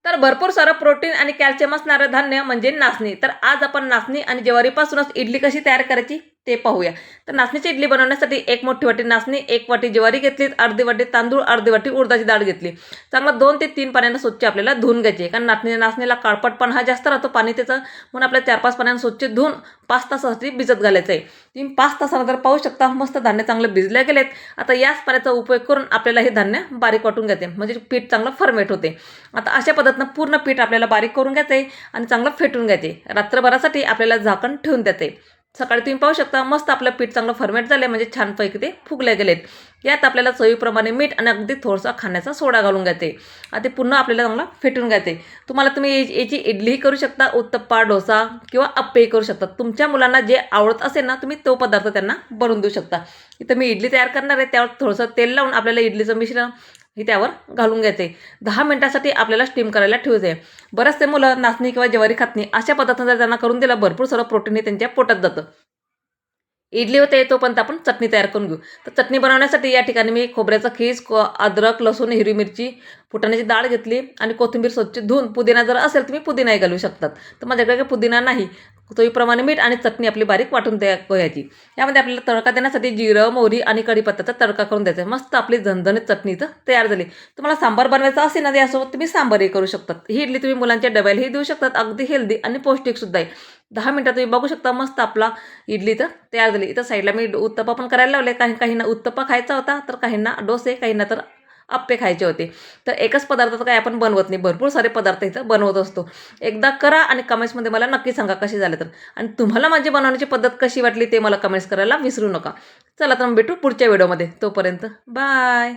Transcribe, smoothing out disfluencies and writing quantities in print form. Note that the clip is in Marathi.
तर भरपूर सारं प्रोटीन आणि कॅल्शियम असणारं धान्य म्हणजे नाचणी. तर आज आपण नाचणी आणि ज्वारीपासूनच इडली कशी तयार करायची ते पाहूया. तर नाचणीची इडली बनवण्यासाठी 1 मोठी वाटी नाचणी, 1 वाटी ज्वारी घेतली, अर्धी वाटी तांदूळ, अर्धी वाटी उडदाची डाळ घेतली. चांगलं 2 ते 3 पाण्यानं स्वच्छ आपल्याला धुवून घ्यायचे. कारण नाचणीला काळपटपणा हा जास्त राहतो पाणी त्याचं, म्हणून आपल्याला 4-5 पाण्यानं स्वच्छ धुवून 5 तासासाठी भिजत घालायचं आहे. तुम्ही 5 तासानंतर पाहू शकता मस्त धान्य चांगले भिजले गेलेत. आता याच पाण्याचा उपयोग करून आपल्याला हे धान्य बारीक वाटून घ्यायचे, म्हणजे पीठ चांगलं फर्मेट होते. आता अशा पद्धतीनं पूर्ण पीठ आपल्याला बारीक करून घ्यायचं आहे आणि चांगलं फेटून घ्यायचे. रात्रभरासाठी आपल्याला झाकण ठेवून द्यायचे. सकाळी तुम्ही पाहू शकता मस्त आपलं पीठ चांगलं फर्मेट झालं, म्हणजे छानपैकी ते फुगले गेलेत. यात आपल्याला चवीप्रमाणे मीठ आणि अगदी थोडासा खाण्याचा सोडा घालून घ्यायचे. आता ते पुन्हा आपल्याला चांगलं फेटून घ्यायचे. तुम्ही याची इडलीही करू शकता, उत्तप्पा, डोसा किंवा अप्पेही करू शकता. तुमच्या मुलांना जे आवडत असेल ना, तुम्ही तो पदार्थ त्यांना बनवून देऊ शकता. इथं मी इडली तयार करणार आहे, त्यावर थोडंसं तेल लावून आपल्याला इडलीचं मिश्रण हे त्यावर घालून घ्यायचे. 10 मिनिटासाठी आपल्याला स्टीम करायला ठेवायचे. बरेचसे मुलं नाचणी किंवा ज्वारी खात नाही. अशा पद्धतीने जर त्यांना करून दिलं, भरपूर सारं प्रोटीन हे त्यांच्या पोटात जातं. इडली होते तोपर्यंत आपण चटणी तयार करून घेऊ. तर चटणी बनवण्यासाठी या ठिकाणी मी खोबऱ्याचा खीस, अद्रक, लसूण, हिरवी मिरची, फुटाण्याची डाळ घेतली आणि कोथिंबीर स्वच्छ धुवून, पुदिना जर असेल तुम्ही पुदिनाही घालू शकतात. तर माझ्याकडे काही पुदिना नाही. चवीप्रमाणे मीठ आणि चटणी आपली बारीक वाटून घ्यायची. यामध्ये आपल्याला तडका देण्यासाठी जिरं, मोहरी आणि कढीपत्त्याचा तडका करून द्यायचा. मस्त आपली झणझणीत चटणी इथं तयार झाली. तुम्हाला सांबार बनवायचा असेल ना, यासोबत तुम्ही सांबारही करू शकतात. ही इडली तुम्ही मुलांच्या डब्यालाही देऊ शकतात. अगदी हेल्दी आणि पौष्टिकसुद्धा आहे. 10 मिनिटात तुम्ही बघू शकता मस्त आपला इडली इथं तयार झाली. इथं साईडला मी उत्तप्पा पण करायला लावले. काहींना उत्तप्पा खायचा होता, तर काहींना डोसे, काहींना तर अप्पे खायचे होते. तर एकच पदार्थ तर काही आपण बनवत नाही, भरपूर सारे पदार्थ इथं बनवत असतो. एकदा करा आणि कमेंट्समध्ये मला नक्की सांगा कसे झाले तर. आणि तुम्हाला माझी बनवण्याची पद्धत कशी वाटली ते मला कमेंट्स करायला विसरू नका. चला तर मग भेटू पुढच्या व्हिडिओमध्ये. तोपर्यंत बाय.